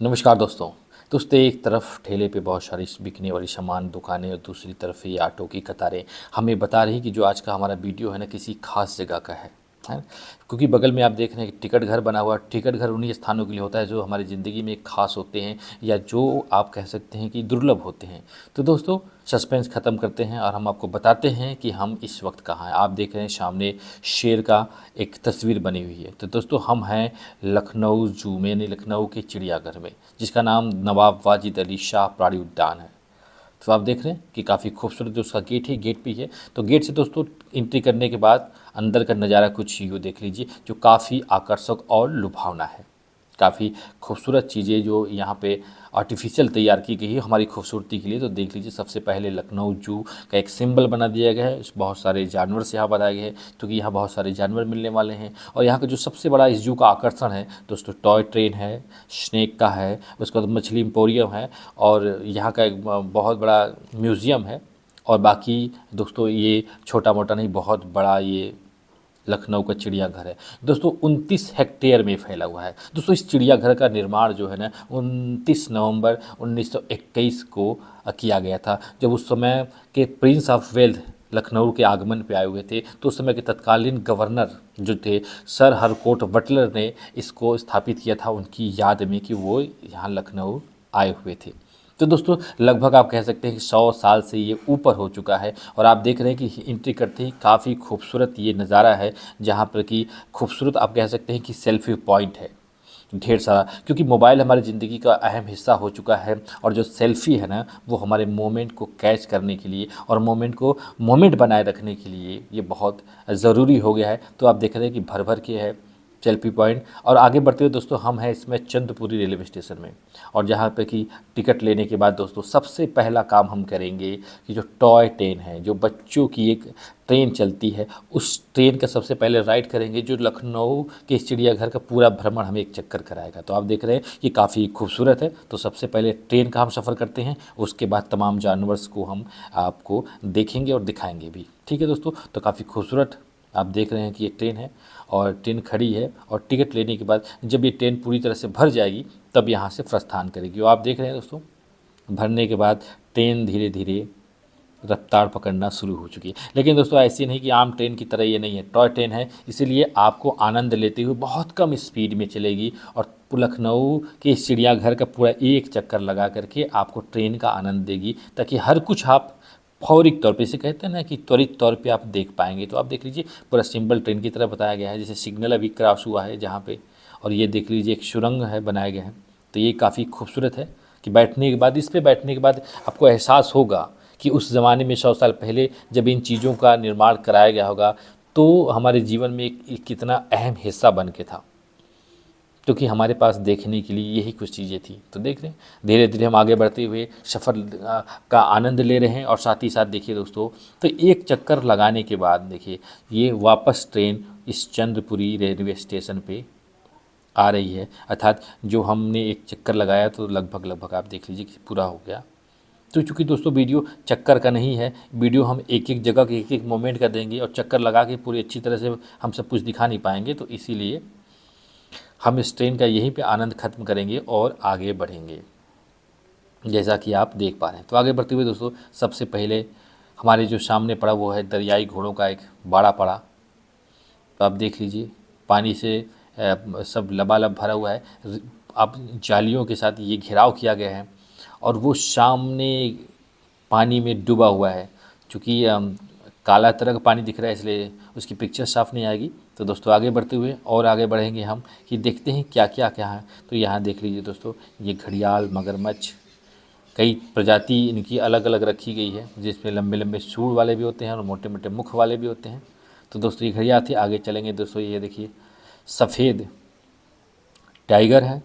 नमस्कार दोस्तों एक तरफ ठेले पे बहुत सारी बिकने वाली सामान दुकानें और दूसरी तरफ ये ऑटो की कतारें हमें बता रही कि जो आज का हमारा वीडियो है ना किसी खास जगह का है। क्योंकि बगल में आप देख रहे हैं कि टिकट घर बना हुआ है। टिकट घर उन्हीं स्थानों के लिए होता है जो हमारी ज़िंदगी में खास होते हैं या जो आप कह सकते हैं कि दुर्लभ होते हैं। तो दोस्तों सस्पेंस ख़त्म करते हैं और हम आपको बताते हैं कि हम इस वक्त कहाँ हैं। आप देख रहे हैं सामने शेर का एक तस्वीर बनी हुई है। तो दोस्तों हम हैं लखनऊ जू में, यानी लखनऊ के चिड़ियाघर में, जिसका नाम नवाब वाजिद अली शाह प्राणी उद्यान है। तो आप देख रहे हैं कि काफ़ी खूबसूरत जो उसका गेट है, गेट भी है। तो गेट से दोस्तों एंट्री करने के बाद अंदर का नज़ारा कुछ यूँ देख लीजिए जो काफ़ी आकर्षक और लुभावना है। काफ़ी खूबसूरत चीज़ें जो यहाँ पे आर्टिफिशियल तैयार की गई है हमारी खूबसूरती के लिए। तो देख लीजिए सबसे पहले लखनऊ जू का एक सिंबल बना दिया गया है। बहुत सारे जानवर से यहाँ बनाए गए हैं क्योंकि यहाँ बहुत सारे जानवर मिलने वाले हैं। और यहाँ का जो सबसे बड़ा इस जू का आकर्षण है दोस्तों, टॉय ट्रेन है, स्नेक का है, उसके बाद मछली एम्पोरियम है और यहाँ का एक बहुत बड़ा म्यूज़ियम है। और बाकी दोस्तों ये छोटा मोटा नहीं, बहुत बड़ा ये लखनऊ का चिड़ियाघर है दोस्तों। 29 हेक्टेयर में फैला हुआ है दोस्तों। इस चिड़ियाघर का निर्माण जो है ना 29 नवंबर 1921 को किया गया था, जब उस समय के प्रिंस ऑफ वेल्थ लखनऊ के आगमन पे आए हुए थे। तो उस समय के तत्कालीन गवर्नर जो थे सर हरकोट बटलर ने इसको स्थापित किया था उनकी याद में कि वो यहाँ लखनऊ आए हुए थे। तो दोस्तों लगभग आप कह सकते हैं कि 100 साल से ये ऊपर हो चुका है। और आप देख रहे हैं कि एंट्री करते ही काफ़ी खूबसूरत ये नज़ारा है, जहाँ पर कि खूबसूरत आप कह सकते हैं कि सेल्फी पॉइंट है ढेर सारा, क्योंकि मोबाइल हमारी ज़िंदगी का अहम हिस्सा हो चुका है। और जो सेल्फ़ी है ना वो हमारे मोमेंट को कैच करने के लिए और मोमेंट बनाए रखने के लिए ये बहुत ज़रूरी हो गया है। तो आप देख रहे हैं कि भर भर के है सेल्फी पॉइंट। और आगे बढ़ते हुए दोस्तों हम हैं इसमें चंद्रपुरी रेलवे स्टेशन में, और जहाँ पे कि टिकट लेने के बाद दोस्तों सबसे पहला काम हम करेंगे कि जो टॉय ट्रेन है, जो बच्चों की एक ट्रेन चलती है, उस ट्रेन का सबसे पहले राइड करेंगे जो लखनऊ के चिड़ियाघर का पूरा भ्रमण हमें एक चक्कर कराएगा। तो आप देख रहे हैं कि काफ़ी खूबसूरत है। तो सबसे पहले ट्रेन का हम सफ़र करते हैं, उसके बाद तमाम जानवर को हम आपको देखेंगे और दिखाएंगे भी। ठीक है दोस्तों, तो काफ़ी खूबसूरत आप देख रहे हैं कि ये ट्रेन है और ट्रेन खड़ी है। और टिकट लेने के बाद जब ये ट्रेन पूरी तरह से भर जाएगी तब यहाँ से प्रस्थान करेगी। और आप देख रहे हैं दोस्तों भरने के बाद ट्रेन धीरे धीरे रफ्तार पकड़ना शुरू हो चुकी है। लेकिन दोस्तों ऐसी नहीं कि आम ट्रेन की तरह ये नहीं है, टॉय ट्रेन है, इसीलिए आपको आनंद लेते हुए बहुत कम स्पीड में चलेगी और लखनऊ के इस चिड़ियाघर का पूरा एक चक्कर लगा करके आपको ट्रेन का आनंद देगी, ताकि हर कुछ आप फौरी तौर पे, इसे कहते हैं ना कि त्वरित तौर पे आप देख पाएंगे। तो आप देख लीजिए पूरा सिंपल ट्रेन की तरह बताया गया है, जैसे सिग्नल अभी क्रॉस हुआ है जहाँ पे, और ये देख लीजिए एक सुरंग है बनाया गया है। तो ये काफ़ी खूबसूरत है कि बैठने के बाद, इस पे बैठने के बाद आपको एहसास होगा कि उस ज़माने में 100 साल पहले जब इन चीज़ों का निर्माण कराया गया होगा तो हमारे जीवन में एक कितना अहम हिस्सा बन के था, क्योंकि हमारे पास देखने के लिए यही कुछ चीज़ें थी। तो देख रहे हैं धीरे धीरे हम आगे बढ़ते हुए सफ़र का आनंद ले रहे हैं। और साथ ही साथ देखिए दोस्तों, तो एक चक्कर लगाने के बाद देखिए ये वापस ट्रेन इस चंद्रपुरी रेलवे स्टेशन पे आ रही है। अर्थात जो हमने एक चक्कर लगाया तो लगभग लगभग आप देख लीजिए कि पूरा हो गया। तो चूँकि दोस्तों वीडियो चक्कर का नहीं है, वीडियो हम एक एक जगह के एक एक मोमेंट का देंगे और चक्कर लगा के पूरी अच्छी तरह से हम सब कुछ दिखा नहीं पाएंगे, तो इसीलिए हम इस ट्रेन का यहीं पे आनंद ख़त्म करेंगे और आगे बढ़ेंगे, जैसा कि आप देख पा रहे हैं। तो आगे बढ़ते हुए दोस्तों सबसे पहले हमारे जो सामने पड़ा वो है दरियाई घोड़ों का एक बाड़ा पड़ा। तो आप देख लीजिए पानी से सब लबालब भरा हुआ है। अब जालियों के साथ ये घेराव किया गया है और वो सामने पानी में डूबा हुआ है। चूँकि काला तरह का पानी दिख रहा है इसलिए उसकी पिक्चर साफ़ नहीं आएगी। तो दोस्तों आगे बढ़ते हुए और आगे बढ़ेंगे हम कि देखते हैं क्या क्या क्या है। तो यहाँ देख लीजिए दोस्तों, ये घड़ियाल, मगरमच्छ, कई प्रजाति इनकी अलग अलग रखी गई है, जिसमें लंबे लंबे सूंड वाले भी होते हैं और मोटे मोटे मुख वाले भी होते हैं। तो दोस्तों ये घड़ियाल थी। आगे चलेंगे दोस्तों, ये देखिए सफ़ेद टाइगर है,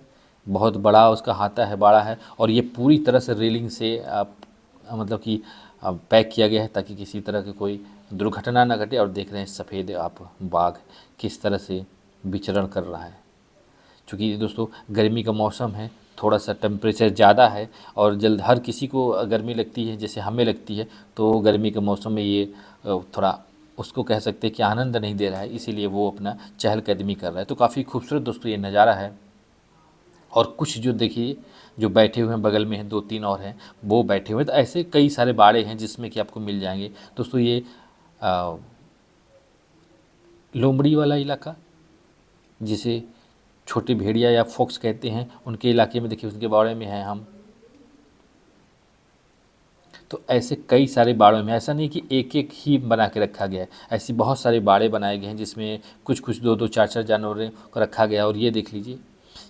बहुत बड़ा उसका हाथा है, बड़ा है, और ये पूरी तरह से रेलिंग से आप मतलब कि पैक किया गया है ताकि किसी तरह की कोई दुर्घटना ना घटे। और देख रहे हैं सफ़ेद आप बाघ किस तरह से विचरण कर रहा है। चूँकि दोस्तों गर्मी का मौसम है, थोड़ा सा टेम्परेचर ज़्यादा है और जल्द हर किसी को गर्मी लगती है, जैसे हमें लगती है। तो गर्मी के मौसम में ये थोड़ा उसको कह सकते हैं कि आनंद नहीं दे रहा है, इसीलिए वो अपना चहलकदमी कर रहा है। तो काफ़ी खूबसूरत दोस्तों ये नज़ारा है और कुछ जो देखिए जो बैठे हुए हैं बगल में हैं, 2-3 और हैं वो बैठे हुए हैं। तो ऐसे कई सारे बाड़े हैं जिसमें कि आपको मिल जाएंगे दोस्तों। ये अ, लोमड़ी वाला इलाका, जिसे छोटे भेड़िया या फॉक्स कहते हैं, उनके इलाके में देखिए, उनके बाड़े में हैं हम। तो ऐसे कई सारे बाड़ों में, ऐसा नहीं कि एक एक ही बना के रखा गया है, ऐसी बहुत सारे बाड़े बनाए गए हैं जिसमें कुछ कुछ 2-2 4-4 जानवरों को रखा गया है। और ये देख लीजिए,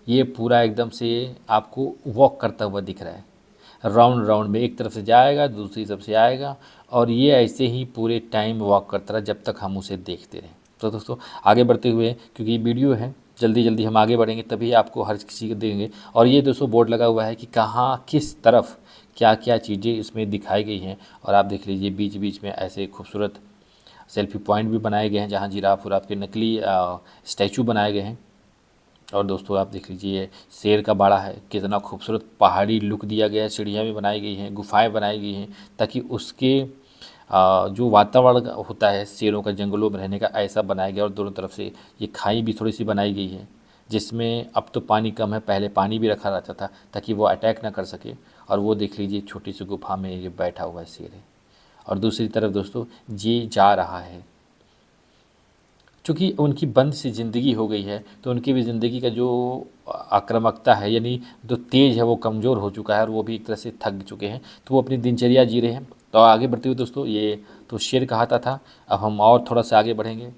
ये पूरा एकदम से आपको वॉक करता हुआ दिख रहा है, राउंड राउंड में, एक तरफ से जाएगा दूसरी तरफ से आएगा, और ये ऐसे ही पूरे टाइम वॉक करता रहा जब तक हम उसे देखते रहें। तो दोस्तों आगे बढ़ते हुए, क्योंकि ये वीडियो है, जल्दी जल्दी हम आगे बढ़ेंगे तभी आपको हर किसी को देंगे। और ये दोस्तों बोर्ड लगा हुआ है कि कहाँ किस तरफ क्या क्या चीज़ें इसमें दिखाई गई हैं। और आप देख लीजिए बीच बीच में ऐसे खूबसूरत सेल्फी पॉइंट भी बनाए गए हैं जहाँ जिराफ उराफ के नकली स्टैचू बनाए गए हैं। और दोस्तों आप देख लीजिए शेर का बाड़ा है, कितना खूबसूरत पहाड़ी लुक दिया गया है, सीढ़ियाँ भी बनाई गई हैं, गुफाएं बनाई गई हैं, ताकि उसके जो वातावरण होता है शेरों का जंगलों में रहने का, ऐसा बनाया गया। और दोनों तरफ से ये खाई भी थोड़ी सी बनाई गई है, जिसमें अब तो पानी कम है, पहले पानी भी रखा रहता था ताकि वो अटैक ना कर सके। और वो देख लीजिए छोटी सी गुफा में ये बैठा हुआ शेर है। और दूसरी तरफ दोस्तों ये जा रहा है, चूँकि उनकी बंद सी ज़िंदगी हो गई है तो उनकी भी ज़िंदगी का जो आक्रामकता है, यानी जो तेज़ है, वो कमज़ोर हो चुका है और वो भी एक तरह से थक चुके हैं, तो वो अपनी दिनचर्या जी रहे हैं। तो आगे बढ़ते हुए दोस्तों, ये तो शेर कहाता था, अब हम और थोड़ा सा आगे बढ़ेंगे।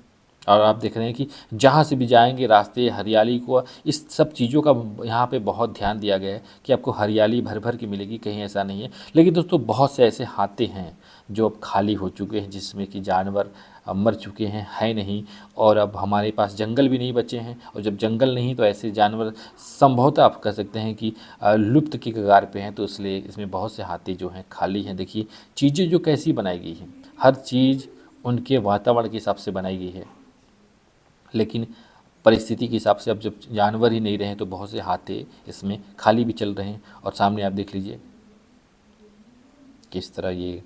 और आप देख रहे हैं कि जहाँ से भी जाएंगे रास्ते हरियाली को, इस सब चीज़ों का यहाँ पे बहुत ध्यान दिया गया है कि आपको हरियाली भर भर की मिलेगी, कहीं ऐसा नहीं है। लेकिन दोस्तों बहुत से ऐसे हाते हैं जो अब खाली हो चुके हैं, जिसमें कि जानवर अब मर चुके हैं, है नहीं। और अब हमारे पास जंगल भी नहीं बचे हैं, और जब जंगल नहीं तो ऐसे जानवर संभवतः आप कह सकते हैं कि लुप्त की कगार पे हैं। तो इसलिए इसमें बहुत से हाथी जो हैं खाली हैं। देखिए चीज़ें जो कैसी बनाई गई हैं, हर चीज़ उनके वातावरण के हिसाब से बनाई गई है, लेकिन परिस्थिति के हिसाब से अब जब जानवर ही नहीं रहे तो बहुत से हाथे इसमें खाली भी चल रहे हैं। और सामने आप देख लीजिए किस तरह ये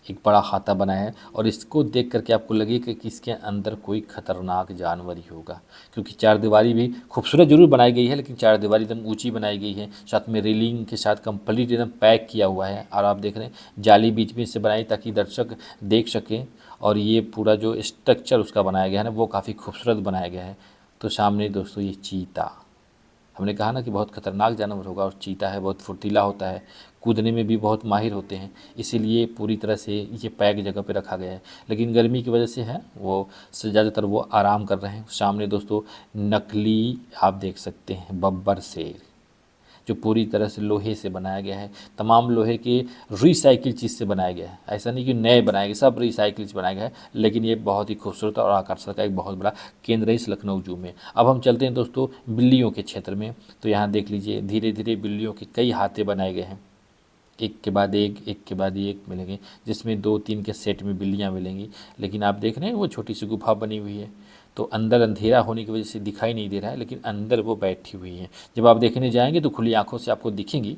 एक बड़ा हाथा बनाया है, और इसको देख करके आपको लगे कि इसके अंदर कोई खतरनाक जानवर ही होगा, क्योंकि चारदीवारी भी खूबसूरत जरूर बनाई गई है, लेकिन चारदीवारी एकदम ऊंची बनाई गई है, साथ में रेलिंग के साथ कंप्लीट एकदम पैक किया हुआ है। और आप देख रहे हैं जाली बीच में से बनाई ताकि दर्शक देख सकें, और ये पूरा जो स्ट्रक्चर उसका बनाया गया है ना, वो काफ़ी खूबसूरत बनाया गया है। तो सामने दोस्तों ये चीता, हमने कहा ना कि बहुत खतरनाक जानवर होगा, और चीता है बहुत फुर्तीला होता है, कूदने में भी बहुत माहिर होते हैं, इसीलिए पूरी तरह से ये पैक जगह पे रखा गया है। लेकिन गर्मी की वजह से है वो ज़्यादातर वो आराम कर रहे हैं। सामने दोस्तों नकली आप देख सकते हैं बब्बर शेर, जो पूरी तरह से लोहे से बनाया गया है, तमाम लोहे के रिसाइकिल चीज़ से बनाया गया है, ऐसा नहीं कि नए बनाए गए, सब रिसाइकिल से बनाया गया है। लेकिन ये बहुत ही खूबसूरत और आकर्षक का एक बहुत बड़ा केंद्र है इस लखनऊ जू में। अब हम चलते हैं दोस्तों बिल्लियों के क्षेत्र में। तो यहाँ देख लीजिए धीरे धीरे बिल्लियों के कई हाथे बनाए गए हैं, एक के बाद एक के बाद एक मिलेंगे, जिसमें 2-3 के सेट में बिल्लियाँ मिलेंगी। लेकिन आप देख रहे हैं वो छोटी सी गुफा बनी हुई है, तो अंदर अंधेरा होने की वजह से दिखाई नहीं दे रहा है, लेकिन अंदर वो बैठी हुई हैं। जब आप देखने जाएंगे तो खुली आंखों से आपको दिखेंगी।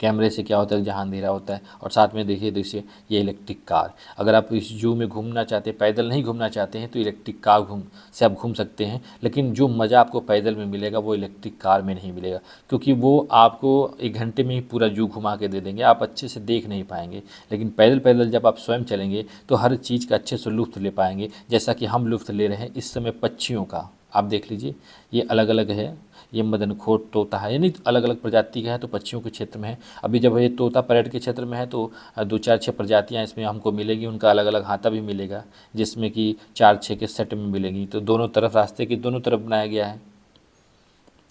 कैमरे से क्या होता है जहाँ अंधेरा होता है। और साथ में देखिए देखिए ये इलेक्ट्रिक कार, अगर आप इस जू में घूमना चाहते हैं, पैदल नहीं घूमना चाहते हैं, तो इलेक्ट्रिक कार से आप घूम सकते हैं। लेकिन जो मज़ा आपको पैदल में मिलेगा वो इलेक्ट्रिक कार में नहीं मिलेगा, क्योंकि वो आपको 1 घंटे में ही पूरा जू घुमा के दे देंगे, आप अच्छे से देख नहीं पाएंगे। लेकिन पैदल पैदल जब आप स्वयं चलेंगे तो हर चीज़ का अच्छे से लुत्फ़ ले पाएंगे, जैसा कि हम लुत्फ़ ले रहे हैं इस समय पक्षियों का। आप देख लीजिए ये अलग अलग है, ये मदनखोर तोता है, यानी अलग अलग प्रजाति का है, तो पक्षियों के क्षेत्र में है। अभी जब ये तोता पैरट के क्षेत्र में है तो 2-4-6 प्रजातियाँ इसमें हमको मिलेगी, उनका अलग अलग हाथा भी मिलेगा, जिसमें कि 4-6 के सेट में मिलेंगी। तो दोनों तरफ रास्ते के दोनों तरफ बनाया गया है।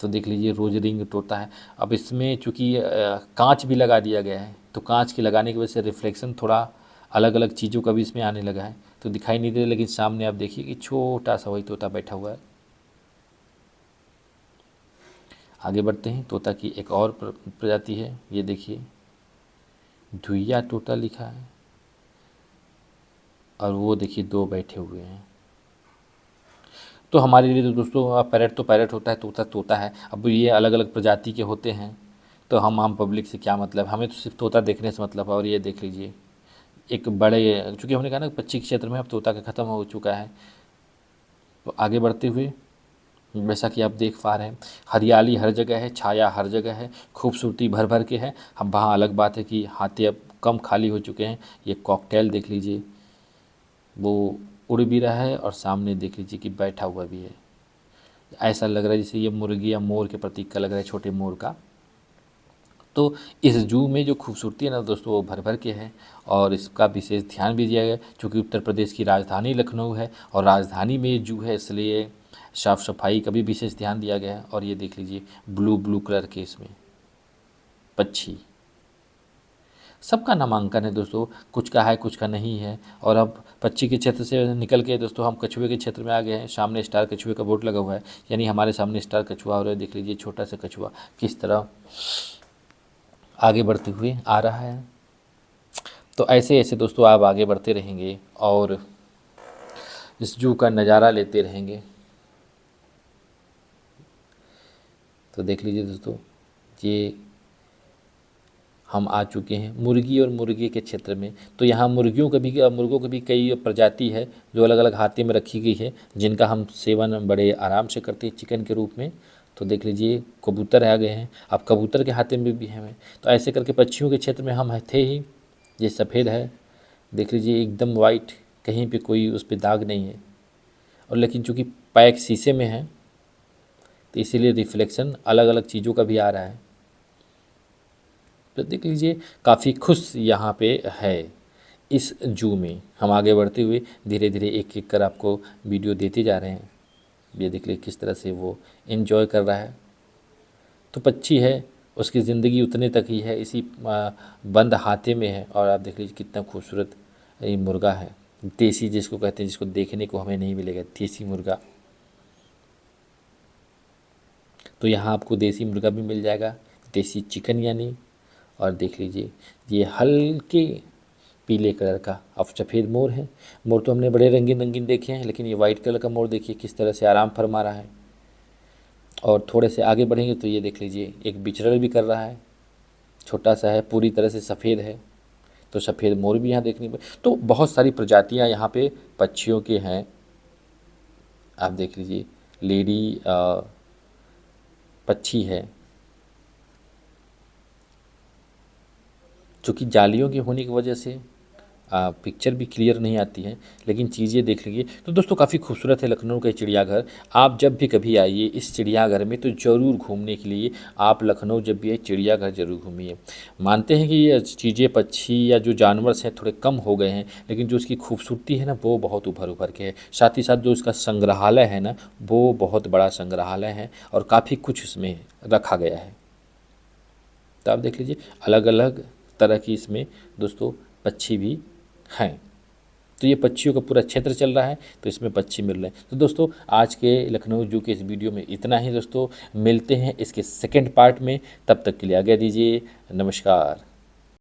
तो देख लीजिए रोज रिंग तोता है। अब इसमें चूँकि कांच भी लगा दिया गया है, तो कांच के लगाने की वजह से रिफ्लेक्शन थोड़ा अलग अलग चीज़ों का भी इसमें आने लगा है, तो दिखाई नहीं दे रहा। लेकिन सामने आप देखिए कि छोटा सा वही तोता बैठा हुआ है। आगे बढ़ते हैं, तोता की एक और प्रजाति है, ये देखिए धुइया तोता लिखा है, और वो देखिए 2 बैठे हुए हैं। तो हमारे लिए तो दोस्तों पैरट तो पैरट होता है, तोता तोता है। अब ये अलग अलग प्रजाति के होते हैं, तो हम आम पब्लिक से क्या मतलब, हमें तो सिर्फ तोता देखने से मतलब है। और ये देख लीजिए एक बड़े, चूँकि हमने कहा ना पक्षी क्षेत्र में अब तोता का ख़त्म हो चुका है। तो आगे बढ़ते हुए जैसा कि आप देख पा रहे हैं, हरियाली हर जगह है, छाया हर जगह है, खूबसूरती भर भर के है। हम वहाँ अलग बात है कि हाथी अब कम खाली हो चुके हैं। ये कॉकटेल देख लीजिए, वो उड़ भी रहा है और सामने देख लीजिए कि बैठा हुआ भी है। ऐसा लग रहा है जैसे ये मुर्गी या मोर के प्रतीक का लग रहा है, छोटे मोर का। तो इस जू में जो खूबसूरती है ना दोस्तों, वो भर भर के है और इसका विशेष ध्यान भी दिया गया, क्योंकि उत्तर प्रदेश की राजधानी लखनऊ है और राजधानी में ये जू है, इसलिए साफ़ सफाई का भी विशेष ध्यान दिया गया है। और ये देख लीजिए ब्लू ब्लू कलर के इसमें पक्षी, सबका नामांकन है दोस्तों, कुछ का है कुछ का नहीं है। और अब पक्षी के क्षेत्र से निकल के दोस्तों हम कछुए के क्षेत्र में आ गए हैं। सामने स्टार कछुए का बोर्ड लगा हुआ है, यानी हमारे सामने स्टार कछुआ और देख लीजिए छोटा सा कछुआ किस तरह आगे बढ़ते हुए आ रहा है। तो ऐसे ऐसे दोस्तों आप आगे बढ़ते रहेंगे और इस जू का नज़ारा लेते रहेंगे। तो देख लीजिए दोस्तों, ये हम आ चुके हैं मुर्गी और मुर्गी के क्षेत्र में। तो यहाँ मुर्गियों का भी मुर्गों की भी कई प्रजाति है जो अलग अलग हाथे में रखी गई है, जिनका हम सेवन बड़े आराम से करते हैं चिकन के रूप में। तो देख लीजिए कबूतर आ गए हैं, अब कबूतर के हाथे में भी हैं। तो ऐसे करके पक्षियों के क्षेत्र में हम थे ही। ये सफ़ेद है, देख लीजिए एकदम वाइट, कहीं पे कोई उस पर दाग नहीं है। और लेकिन चूँकि पैक शीशे में है तो इसीलिए रिफ्लेक्शन अलग अलग चीज़ों का भी आ रहा है। तो देख लीजिए काफ़ी खुश यहाँ पे है इस जू में। हम आगे बढ़ते हुए धीरे धीरे एक एक कर आपको वीडियो देते जा रहे हैं। ये देख लीजिए किस तरह से वो एंजॉय कर रहा है। तो पक्षी है, उसकी ज़िंदगी उतने तक ही है, इसी बंद हाथे में है। और आप देख लीजिए कितना खूबसूरत ये मुर्गा है, देसी जिसको कहते हैं, जिसको देखने को हमें नहीं मिलेगा, देसी मुर्गा। तो यहाँ आपको देसी मुर्गा भी मिल जाएगा, देसी चिकन यानी। और देख लीजिए ये हल्के पीले कलर का अब सफ़ेद मोर है। मोर तो हमने बड़े रंगीन रंगीन देखे हैं, लेकिन ये वाइट कलर का मोर देखिए किस तरह से आराम फरमा रहा है। और थोड़े से आगे बढ़ेंगे तो ये देख लीजिए एक विचरण भी कर रहा है, छोटा सा है, पूरी तरह से सफ़ेद है। तो सफ़ेद मोर भी यहाँ देखने को, तो बहुत सारी प्रजातियाँ यहाँ पे पक्षियों के हैं। आप देख लीजिए लेडी पक्षी है, चूँकि जालियों के होने की वजह से पिक्चर भी क्लियर नहीं आती है, लेकिन चीज़ें देख लीजिए। तो दोस्तों काफ़ी खूबसूरत है लखनऊ का चिड़ियाघर। आप जब भी कभी आइए इस चिड़ियाघर में तो ज़रूर घूमने के लिए आप लखनऊ जब भी आए चिड़ियाघर ज़रूर घूमिए। मानते हैं कि ये चीज़ें पक्षी या जो जानवर हैं थोड़े कम हो गए हैं, लेकिन जो इसकी खूबसूरती है ना वो बहुत उभर उभर के है। साथ ही साथ जो इसका संग्रहालय है ना, वो बहुत बड़ा संग्रहालय है और काफ़ी कुछ इसमें रखा गया है। तो आप देख लीजिए अलग अलग तरह की इसमें दोस्तों पक्षी भी हैं। तो ये पक्षियों का पूरा क्षेत्र चल रहा है, तो इसमें पक्षी मिल रहे हैं। तो दोस्तों आज के लखनऊ जू के इस वीडियो में इतना ही दोस्तों, मिलते हैं इसके सेकंड पार्ट में। तब तक के लिए आज्ञा दीजिए, नमस्कार।